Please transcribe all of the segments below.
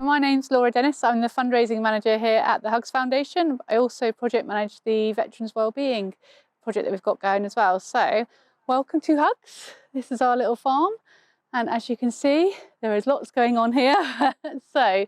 my name's Laura Dennis. I'm the fundraising manager here at the HUGS Foundation. I also project manage the Veterans Wellbeing project that we've got going as well. So welcome to HUGS. This is our little farm. And as you can see, there is lots going on here. So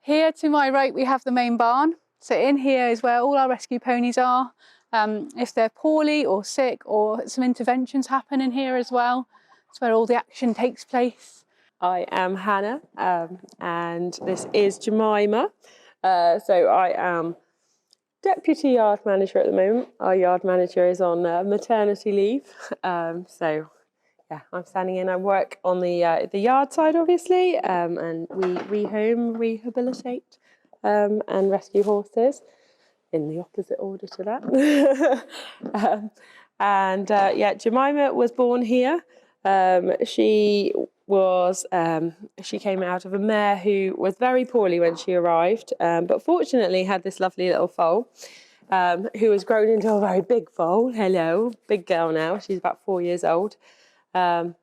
here to my right, we have the main barn. So in here is where all our rescue ponies are. If they're poorly or sick, or some interventions happen in here as well. It's where all the action takes place. I am Hannah, and this is Jemima. So I am deputy yard manager at the moment. Our yard manager is on maternity leave. So yeah, I'm standing in. I work on the yard side, obviously, and we rehome, rehabilitate, and rescue horses in the opposite order to that. Yeah, Jemima was born here. She came out of a mare who was very poorly when she arrived, but fortunately had this lovely little foal, who has grown into a very big foal. Hello, big girl now. She's about 4 years old. And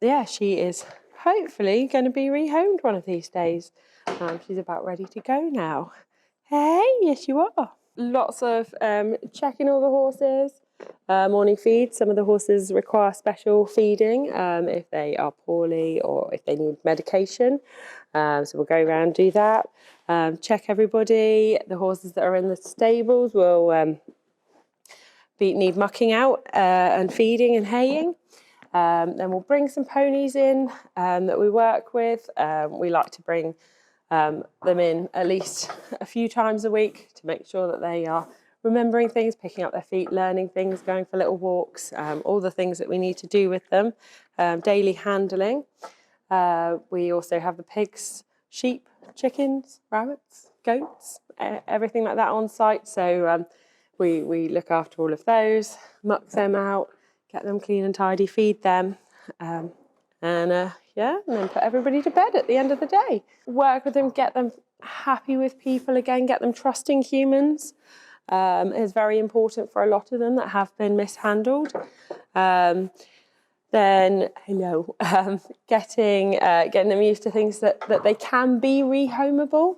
yeah, she is hopefully going to be rehomed one of these days. She's about ready to go now. Hey, yes you are. Lots of checking all the horses. Morning feed. Some of the horses require special feeding if they are poorly or if they need medication. So we'll go around and do that. Check everybody. The horses that are in the stables will need mucking out and feeding and haying. Then we'll bring some ponies in that we work with. We like to bring them in at least a few times a week to make sure that they are remembering things, picking up their feet, learning things, going for little walks, all the things that we need to do with them, daily handling. We also have the pigs, sheep, chickens, rabbits, goats, everything like that on site. So we look after all of those, muck them out, get them clean and tidy, feed them, and then put everybody to bed at the end of the day. Work with them, get them happy with people again, get them trusting humans. Is very important for a lot of them that have been mishandled. Then, getting them used to things that they can be rehomable.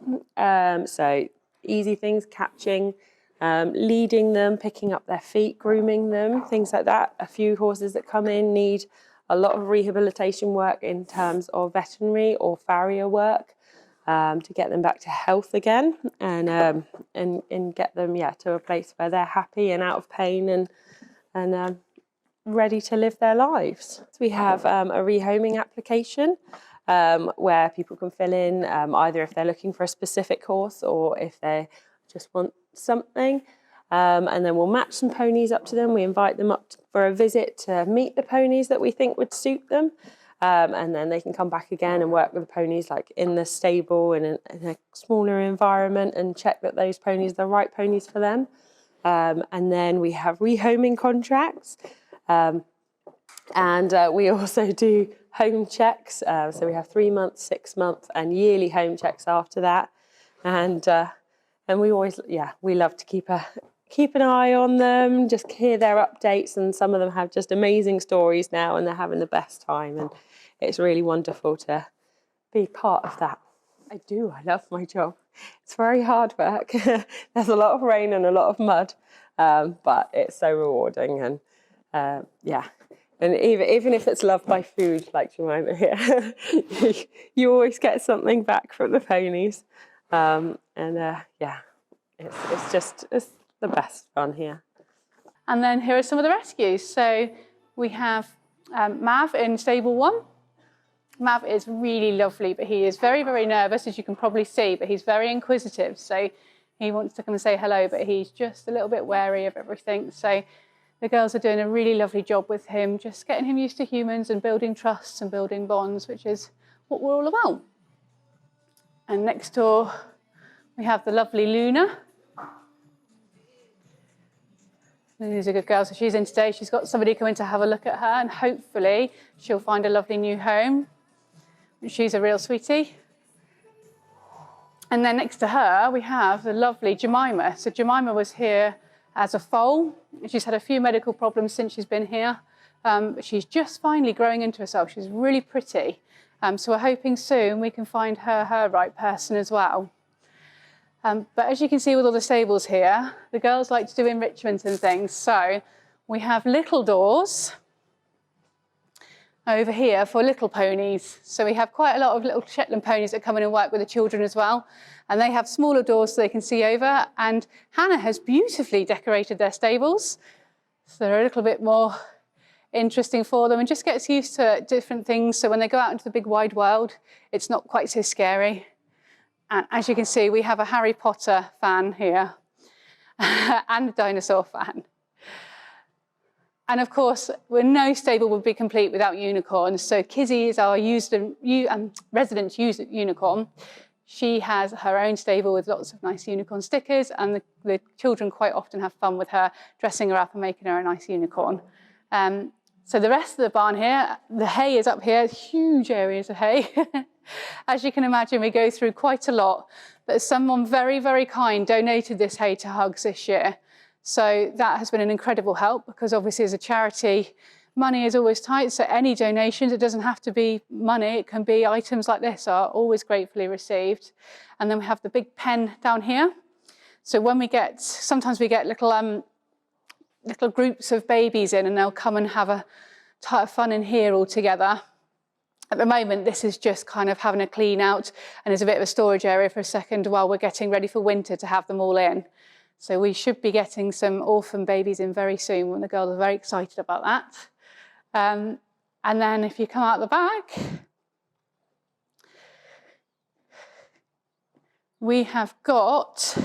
So easy things, catching, leading them, picking up their feet, grooming them, things like that. A few horses that come in need a lot of rehabilitation work in terms of veterinary or farrier work. To get them back to health again and get them to a place where they're happy and out of pain and ready to live their lives. So we have a rehoming application where people can fill in either if they're looking for a specific horse or if they just want something. And then we'll match some ponies up to them. We invite them up for a visit to meet the ponies that we think would suit them. And then they can come back again and work with the ponies like in the stable in a smaller environment and check that those ponies are the right ponies for them. And then we have rehoming contracts. We also do home checks. So we have 3 months, 6 months and yearly home checks after that. And we always, we love to keep an eye on them, just hear their updates, and some of them have just amazing stories now and they're having the best time, and it's really wonderful to be part of that. I love my job. It's very hard work. There's a lot of rain and a lot of mud, but it's so rewarding, and and even if it's loved by food like Jemima here, you always get something back from the ponies, it's the best fun here. And then here are some of the rescues. So we have Mav in stable 1. Mav is really lovely, but he is very, very nervous, as you can probably see, but he's very inquisitive. So he wants to come and say hello, but he's just a little bit wary of everything. So the girls are doing a really lovely job with him, just getting him used to humans and building trusts and building bonds, which is what we're all about. And next door, we have the lovely Luna. Luna's a good girl, so she's in today. She's got somebody coming to have a look at her, and hopefully she'll find a lovely new home. She's a real sweetie. And then next to her, we have the lovely Jemima. So Jemima was here as a foal. She's had a few medical problems since she's been here, but she's just finally growing into herself. She's really pretty. So we're hoping soon we can find her right person as well. But as you can see with all the stables here, the girls like to do enrichment and things. So we have little doors over here for little ponies. So we have quite a lot of little Shetland ponies that come in and work with the children as well. And they have smaller doors so they can see over. And Hannah has beautifully decorated their stables. So they're a little bit more interesting for them and just gets used to different things. So when they go out into the big wide world, it's not quite so scary. And as you can see, we have a Harry Potter fan here and a dinosaur fan. And of course, no stable would be complete without unicorns. So Kizzy is our resident unicorn. She has her own stable with lots of nice unicorn stickers, and the children quite often have fun with her, dressing her up and making her a nice unicorn. So the rest of the barn here, the hay is up here, huge areas of hay. As you can imagine, we go through quite a lot, but someone very, very kind donated this hay to HUGS this year. So that has been an incredible help, because obviously as a charity, money is always tight. So any donations, it doesn't have to be money, it can be items like this, are always gratefully received. And then we have the big pen down here. So when sometimes we get little groups of babies in, and they'll come and have a type of fun in here all together. At the moment, this is just kind of having a clean out, and there's a bit of a storage area for a second while we're getting ready for winter to have them all in. So we should be getting some orphan babies in very soon, when the girls are very excited about that. And then if you come out the back, we have got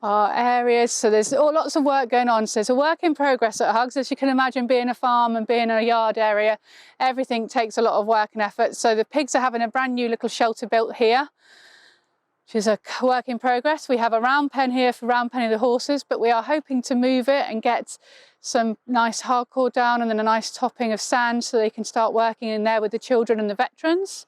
our areas. So there's lots of work going on. So it's a work in progress at HUGS. As you can imagine, being a farm and being a yard area, everything takes a lot of work and effort. So the pigs are having a brand new little shelter built here, which is a work in progress. We have a round pen here for round penning the horses, but we are hoping to move it and get some nice hardcore down, and then a nice topping of sand so they can start working in there with the children and the veterans.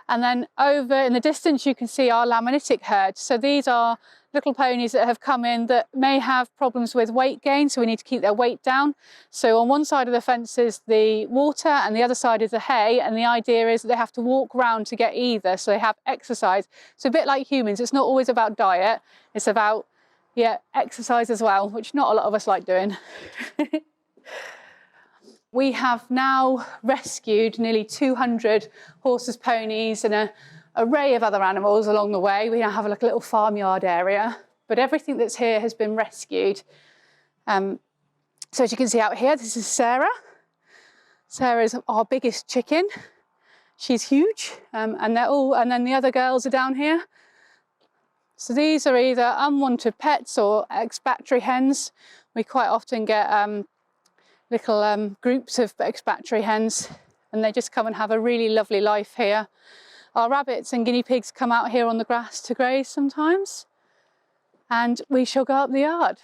And then over in the distance, you can see our lamanitic herd. So these are little ponies that have come in that may have problems with weight gain, so we need to keep their weight down. So on one side of the fence is the water and the other side is the hay, and the idea is that they have to walk round to get either, so they have exercise. So a bit like humans, it's not always about diet, it's about exercise as well, which not a lot of us like doing. We have now rescued nearly 200 horses, ponies, and an array of other animals along the way. We now have like a little farmyard area, but everything that's here has been rescued. So as you can see out here, this is Sarah. Sarah is our biggest chicken. She's huge, and then the other girls are down here. So these are either unwanted pets or ex-battery hens. We quite often get little groups of ex-battery hens, and they just come and have a really lovely life here. Our rabbits and guinea pigs come out here on the grass to graze sometimes, and we shall go up the yard.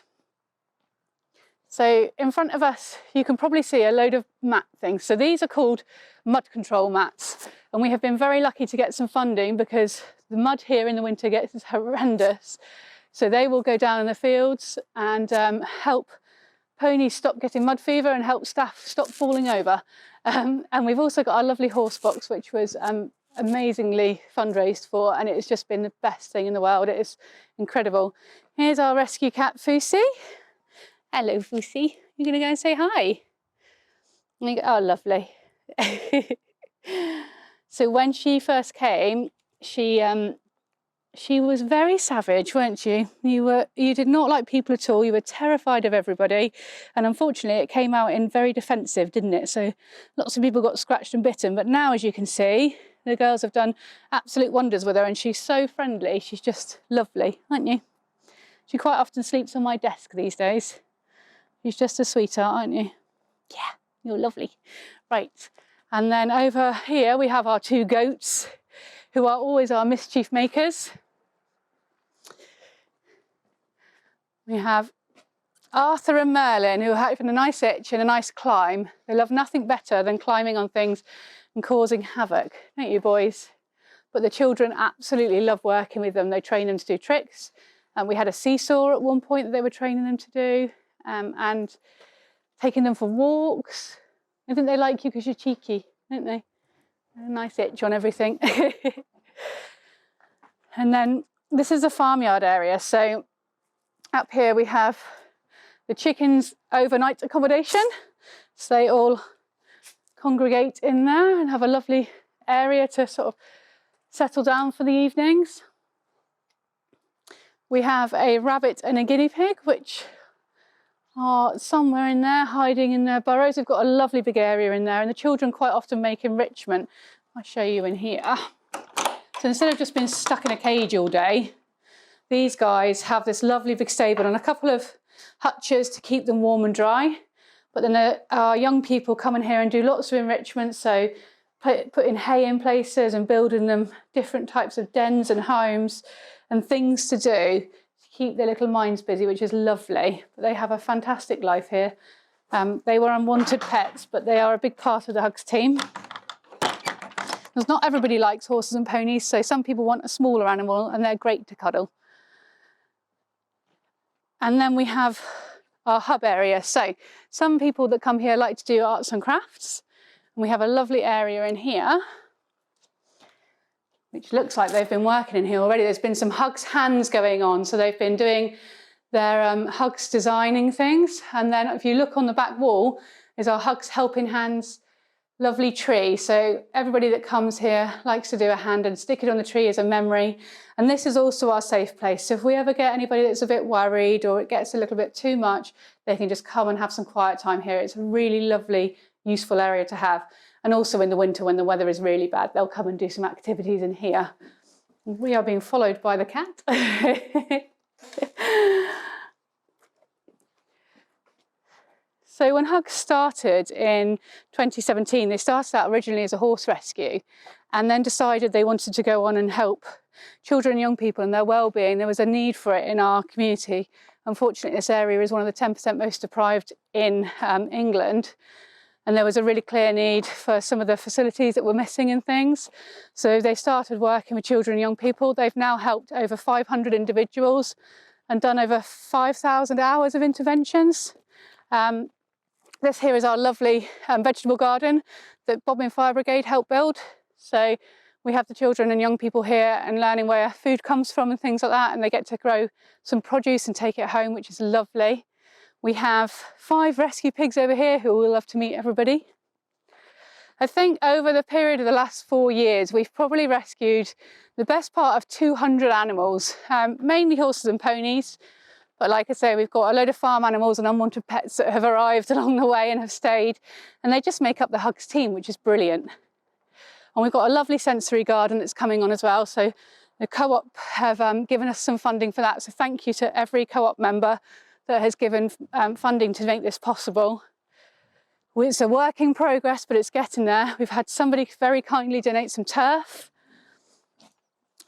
So in front of us, you can probably see a load of mat things. So these are called mud control mats, and we have been very lucky to get some funding, because the mud here in the winter gets horrendous. So they will go down in the fields and help ponies stop getting mud fever and help staff stop falling over. And we've also got our lovely horse box, which was amazingly fundraised for, and it's just been the best thing in the world. It is incredible. Here's our rescue cat, Fusi. Hello, Fusi. You're going to go and say hi? And you go, oh, lovely. So when she first came, she was very savage, weren't you? You did not like people at all. You were terrified of everybody. And unfortunately, it came out in very defensive, didn't it? So lots of people got scratched and bitten. But now, as you can see, the girls have done absolute wonders with her, and she's so friendly. She's just lovely, aren't you? She quite often sleeps on my desk these days. She's just a sweetheart, aren't you? Yeah, you're lovely. Right. And then over here, we have our two goats, who are always our mischief makers. We have Arthur and Merlin, who are having a nice itch and a nice climb. They love nothing better than climbing on things and causing havoc, don't you, boys? But the children absolutely love working with them. They train them to do tricks. And we had a seesaw at one point that they were training them to do, and taking them for walks. I think they like you because you're cheeky, don't they? A nice itch on everything. And then this is a farmyard area. So up here we have the chickens' overnight accommodation. So they all congregate in there and have a lovely area to sort of settle down for the evenings. We have a rabbit and a guinea pig, which are somewhere in there hiding in their burrows. We've got a lovely big area in there, and the children quite often make enrichment. I'll show you in here. So instead of just being stuck in a cage all day, these guys have this lovely big stable and a couple of hutches to keep them warm and dry. But then our young people come in here and do lots of enrichment, so putting hay in places and building them different types of dens and homes and things to do to keep their little minds busy, which is lovely. But they have a fantastic life here. They were unwanted pets, but they are a big part of the HUGS team. Because not everybody likes horses and ponies, so some people want a smaller animal and they're great to cuddle. And then we have our hub area. So some people that come here like to do arts and crafts. And we have a lovely area in here, which looks like they've been working in here already. There's been some HUGS hands going on. So they've been doing their HUGS designing things. And then if you look on the back wall is our HUGS helping hands lovely tree. So everybody that comes here likes to do a hand and stick it on the tree as a memory. And this is also our safe place. So if we ever get anybody that's a bit worried or it gets a little bit too much, they can just come and have some quiet time here. It's a really lovely, useful area to have. And also in the winter when the weather is really bad, they'll come and do some activities in here. We are being followed by the cat. So when HUGS started in 2017, they started out originally as a horse rescue and then decided they wanted to go on and help children and young people and their well-being. There was a need for it in our community. Unfortunately, this area is one of the 10% most deprived in England. And there was a really clear need for some of the facilities that were missing and things. So they started working with children and young people. They've now helped over 500 individuals and done over 5,000 hours of interventions. This here is our lovely vegetable garden that Bodmin Fire Brigade helped build. So we have the children and young people here and learning where food comes from and things like that, and they get to grow some produce and take it home, which is lovely. We have 5 rescue pigs over here who will love to meet everybody. I think over the period of the last 4 years, we've probably rescued the best part of 200 animals, mainly horses and ponies. But like I say, we've got a load of farm animals and unwanted pets that have arrived along the way and have stayed. And they just make up the HUGS team, which is brilliant. And we've got a lovely sensory garden that's coming on as well. So the co-op have given us some funding for that. So thank you to every co-op member that has given funding to make this possible. It's a work in progress, but it's getting there. We've had somebody very kindly donate some turf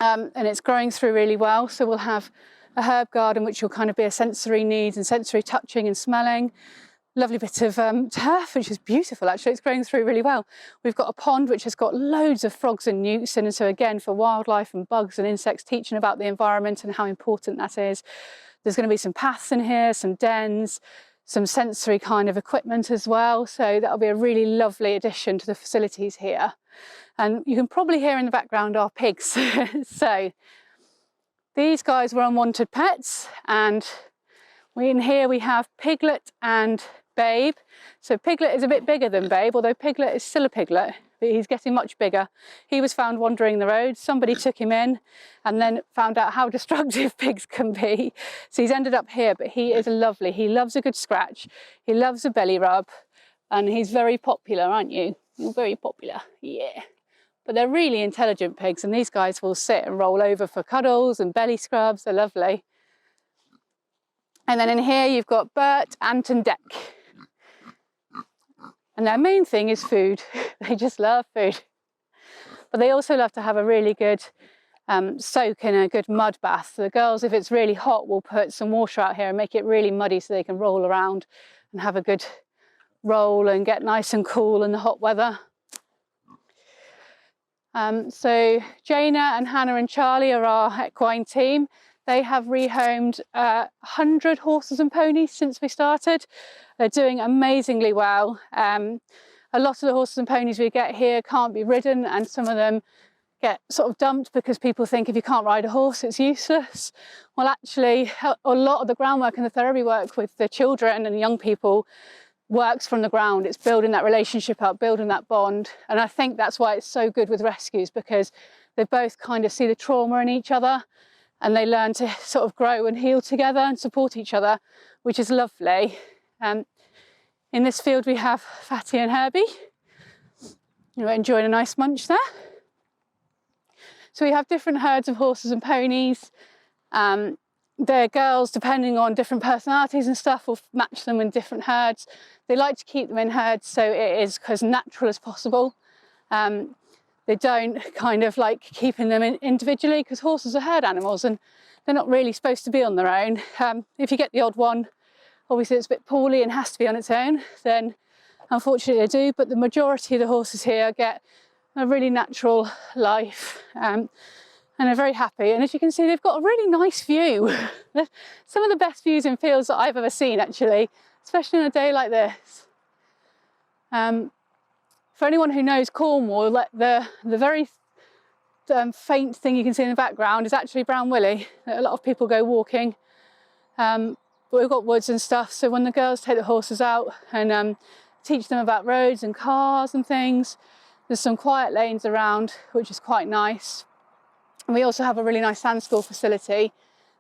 and it's growing through really well. So we'll have a herb garden, which will kind of be a sensory needs and sensory touching and smelling. Lovely bit of turf, which is beautiful actually. It's growing through really well. We've got a pond which has got loads of frogs and newts in, and so again for wildlife and bugs and insects, teaching about the environment and how important that is. There's going to be some paths in here, some dens, some sensory kind of equipment as well. So that'll be a really lovely addition to the facilities here. And you can probably hear in the background our pigs. So these guys were unwanted pets, and in here we have Piglet and Babe. So Piglet is a bit bigger than Babe, although Piglet is still a piglet, but he's getting much bigger. He was found wandering the road. Somebody took him in and then found out how destructive pigs can be. So he's ended up here, but he is lovely. He loves a good scratch. He loves a belly rub, and he's very popular, aren't you? You're very popular, yeah. But they're really intelligent pigs, and these guys will sit and roll over for cuddles and belly scrubs. They're lovely. And then in here you've got Bert, Ant and Deck. And their main thing is food. They just love food. But they also love to have a really good soak in a good mud bath. The girls, if it's really hot, will put some water out here and make it really muddy so they can roll around and have a good roll and get nice and cool in the hot weather. So Jaina and Hannah and Charlie are our equine team. They have rehomed 100 horses and ponies since we started. They're doing amazingly well. a lot of the horses and ponies we get here can't be ridden, and some of them get sort of dumped because people think if you can't ride a horse, it's useless. Well, actually, a lot of the groundwork and the therapy work with the children and the young people works from the ground. It's building that relationship up, building that bond. And I think that's why it's so good with rescues, because they both kind of see the trauma in each other and they learn to sort of grow and heal together and support each other, which is lovely. In this field we have Fatty and Herbie. You're enjoying a nice munch there. So we have different herds of horses and ponies. Their girls, depending on different personalities and stuff, will match them in different herds. They like to keep them in herds so it is as natural as possible. They don't kind of like keeping them individually, because horses are herd animals and they're not really supposed to be on their own. If you get the odd one, obviously it's a bit poorly and has to be on its own, then unfortunately they do, but the majority of the horses here get a really natural life and are very happy. And as you can see, they've got a really nice view. Some of the best views in fields that I've ever seen, actually, especially on a day like this. For anyone who knows Cornwall, the very faint thing you can see in the background is actually Brown Willie. A lot of people go walking, but we've got woods and stuff, so when the girls take the horses out and teach them about roads and cars and things, there's some quiet lanes around, which is quite nice. And we also have a really nice sand school facility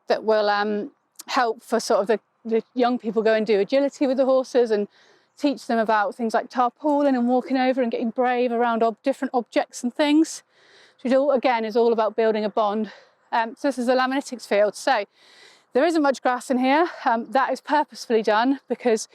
that will help for sort of the young people go and do agility with the horses and teach them about things like tarpauling and walking over and getting brave around different objects and things, which again is all about building a bond. So this is a laminitic field. So there isn't much grass in here. That is purposefully done because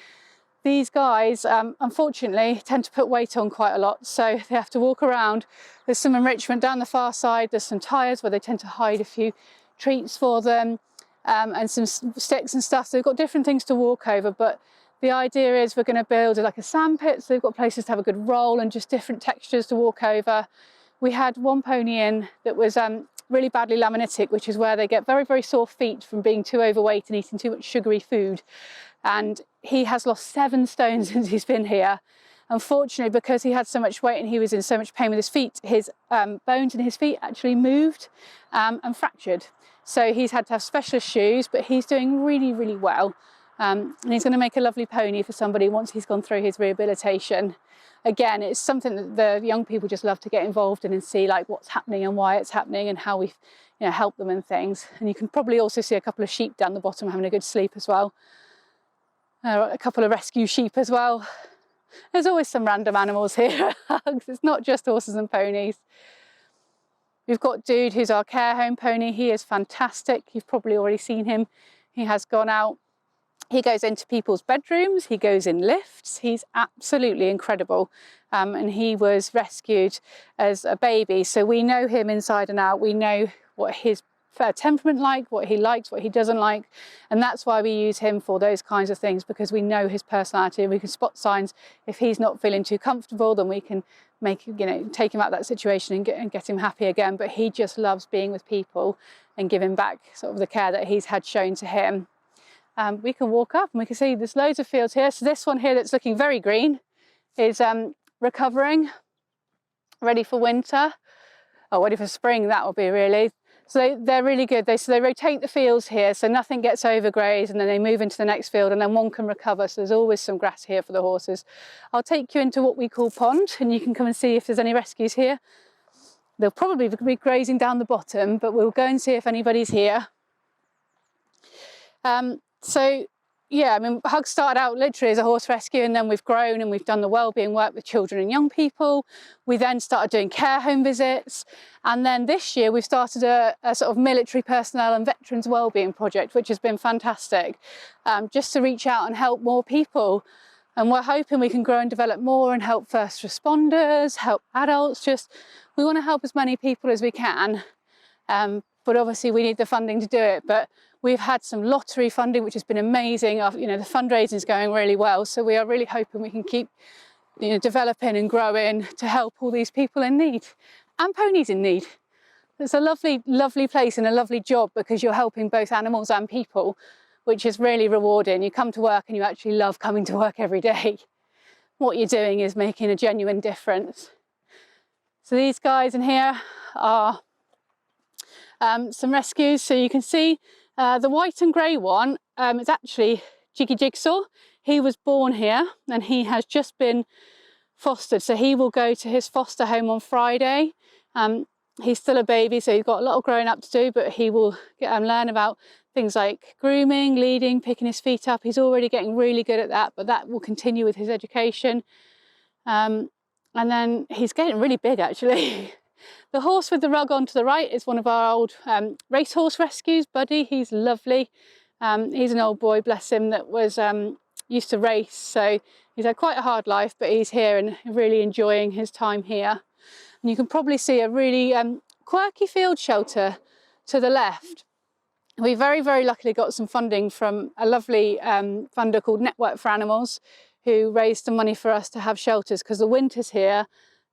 these guys, unfortunately, tend to put weight on quite a lot, so they have to walk around. There's some enrichment down the far side. There's some tyres where they tend to hide a few treats for them, and some sticks and stuff. So they've got different things to walk over, but the idea is we're going to build like a sand pit, so they've got places to have a good roll and just different textures to walk over. We had one pony in that was really badly laminitic, which is where they get very, very sore feet from being too overweight and eating too much sugary food. And he has lost 7 stones since he's been here. Unfortunately, because he had so much weight and he was in so much pain with his feet, his bones in his feet actually moved and fractured. So he's had to have specialist shoes, but he's doing really, really well. And he's going to make a lovely pony for somebody once he's gone through his rehabilitation. Again, it's something that the young people just love to get involved in and see like what's happening and why it's happening and how we help them and things. And you can probably also see a couple of sheep down the bottom having a good sleep as well. A couple of rescue sheep as well. There's always some random animals here. It's not just horses and ponies. We've got Dude, who's our care home pony. He is fantastic. You've probably already seen him. He has gone out. He goes into people's bedrooms. He goes in lifts. He's absolutely incredible. And he was rescued as a baby. So we know him inside and out. We know what his temperament like, what he likes, what he doesn't like, and that's why we use him for those kinds of things, because we know his personality and we can spot signs. If he's not feeling too comfortable, then we can take him out of that situation and get him happy again. But he just loves being with people and giving back sort of the care that he's had shown to him. We can walk up and we can see there's loads of fields here. So this one here that's looking very green is recovering, ready for winter, or ready for spring, that will be really. So they're really good. They rotate the fields here so nothing gets overgrazed, and then they move into the next field and then one can recover. So there's always some grass here for the horses. I'll take you into what we call pond and you can come and see if there's any rescues here. They'll probably be grazing down the bottom, but we'll go and see if anybody's here. So yeah, I mean, HUGS started out literally as a horse rescue, and then we've grown and we've done the wellbeing work with children and young people. We then started doing care home visits. And then this year we've started a sort of military personnel and veterans wellbeing project, which has been fantastic, just to reach out and help more people. And we're hoping we can grow and develop more and help first responders, help adults. We want to help as many people as we can. But obviously we need the funding to do it. But we've had some lottery funding, which has been amazing. The fundraising is going really well. So we are really hoping we can keep developing and growing to help all these people in need and ponies in need. It's a lovely, lovely place and a lovely job because you're helping both animals and people, which is really rewarding. You come to work and you actually love coming to work every day. what you're doing is making a genuine difference. So these guys in here are some rescues. So you can see the white and grey one is actually Jiggy Jigsaw. He was born here and he has just been fostered. So he will go to his foster home on Friday. He's still a baby, so he's got a lot of growing up to do, but he will learn about things like grooming, leading, picking his feet up. He's already getting really good at that, but that will continue with his education. And then he's getting really big, actually. The horse with the rug on to the right is one of our old racehorse rescues, Buddy. He's lovely. He's an old boy, bless him, that was used to race. So he's had quite a hard life, but he's here and really enjoying his time here. And you can probably see a really quirky field shelter to the left. We very, very luckily got some funding from a lovely funder called Network for Animals, who raised some money for us to have shelters, because the winters here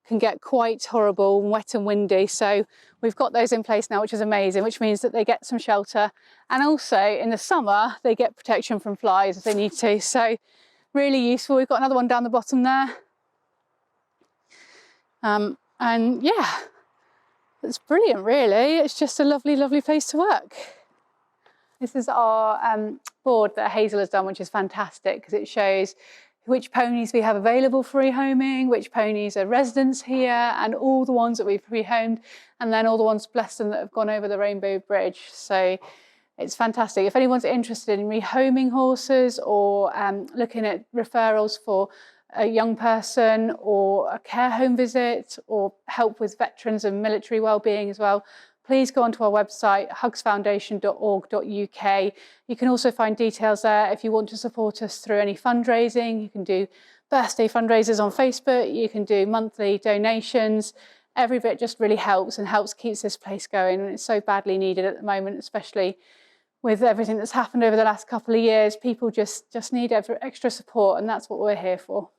can get quite horrible and wet and windy. So we've got those in place now, which is amazing, which means that they get some shelter. And also in the summer, they get protection from flies if they need to. So really useful. We've got another one down the bottom there. And yeah, it's brilliant, really. It's just a lovely, lovely place to work. This is our board that Hazel has done, which is fantastic because it shows which ponies we have available for rehoming, which ponies are residents here, and all the ones that we've rehomed, and then all the ones, bless them, that have gone over the Rainbow Bridge. So it's fantastic. If anyone's interested in rehoming horses or looking at referrals for a young person or a care home visit or help with veterans and military wellbeing as well, please go onto our website, hugsfoundation.org.uk. You can also find details there if you want to support us through any fundraising. You can do birthday fundraisers on Facebook, you can do monthly donations. Every bit just really helps and keeps this place going, and it's so badly needed at the moment, especially with everything that's happened over the last couple of years. People just need extra support, and that's what we're here for.